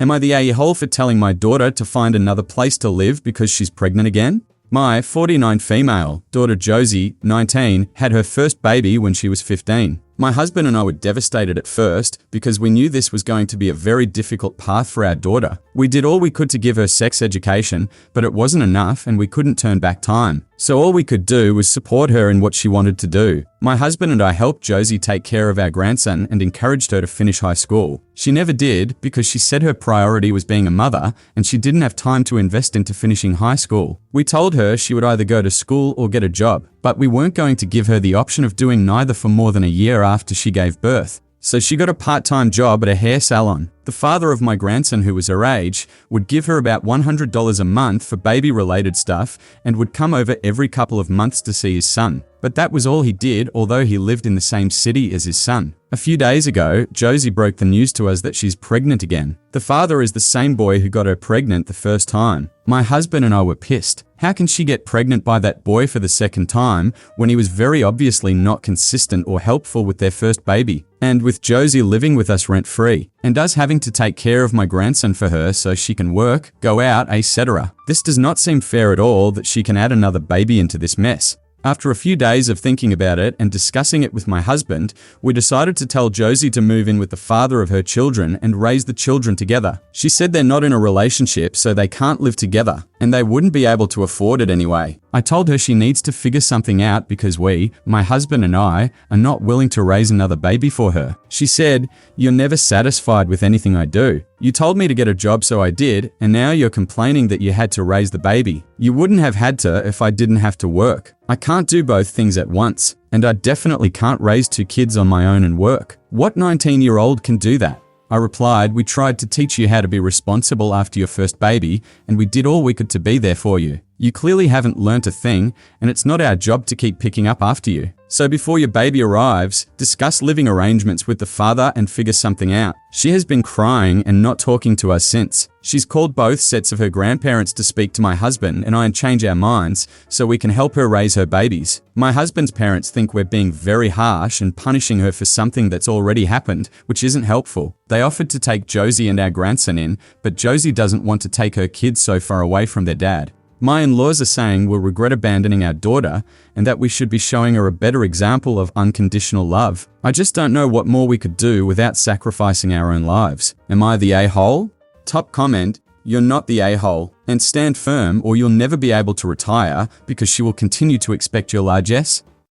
Am I the a-hole for telling my daughter to find another place to live because she's pregnant again? My 49 female daughter Josie, 19, had her first baby when she was 15. My husband and I were devastated at first because we knew this was going to be a very difficult path for our daughter. We did all we could to give her sex education, but it wasn't enough and we couldn't turn back time. So all we could do was support her in what she wanted to do. My husband and I helped Josie take care of our grandson and encouraged her to finish high school. She never did because she said her priority was being a mother and she didn't have time to invest into finishing high school. We told her she would either go to school or get a job, but we weren't going to give her the option of doing neither for more than a year after she gave birth. So she got a part-time job at a hair salon. The father of my grandson, who was her age, would give her about $100 a month for baby-related stuff and would come over every couple of months to see his son. But that was all he did, although he lived in the same city as his son. A few days ago, Josie broke the news to us that she's pregnant again. The father is the same boy who got her pregnant the first time. My husband and I were pissed. How can she get pregnant by that boy for the second time when he was very obviously not consistent or helpful with their first baby? And with Josie living with us rent-free, and us having to take care of my grandson for her so she can work, go out, etc. This does not seem fair at all that she can add another baby into this mess. After a few days of thinking about it and discussing it with my husband, we decided to tell Josie to move in with the father of her children and raise the children together. She said they're not in a relationship, so they can't live together, and they wouldn't be able to afford it anyway. I told her she needs to figure something out because we, my husband and I, are not willing to raise another baby for her. She said, "You're never satisfied with anything I do. You told me to get a job, so I did, and now you're complaining that you had to raise the baby. You wouldn't have had to if I didn't have to work. I can't do both things at once, and I definitely can't raise 2 kids on my own and work. What 19-year-old can do that?" I replied, "We tried to teach you how to be responsible after your first baby, and we did all we could to be there for you. You clearly haven't learnt a thing, and it's not our job to keep picking up after you. So before your baby arrives, discuss living arrangements with the father and figure something out." She has been crying and not talking to us since. She's called both sets of her grandparents to speak to my husband and I and change our minds so we can help her raise her babies. My husband's parents think we're being very harsh and punishing her for something that's already happened, which isn't helpful. They offered to take Josie and our grandson in, but Josie doesn't want to take her kids so far away from their dad. My in-laws are saying we'll regret abandoning our daughter and that we should be showing her a better example of unconditional love. I just don't know what more we could do without sacrificing our own lives. Am I the a-hole? Top comment, "You're not the a-hole, and stand firm or you'll never be able to retire because she will continue to expect your largesse."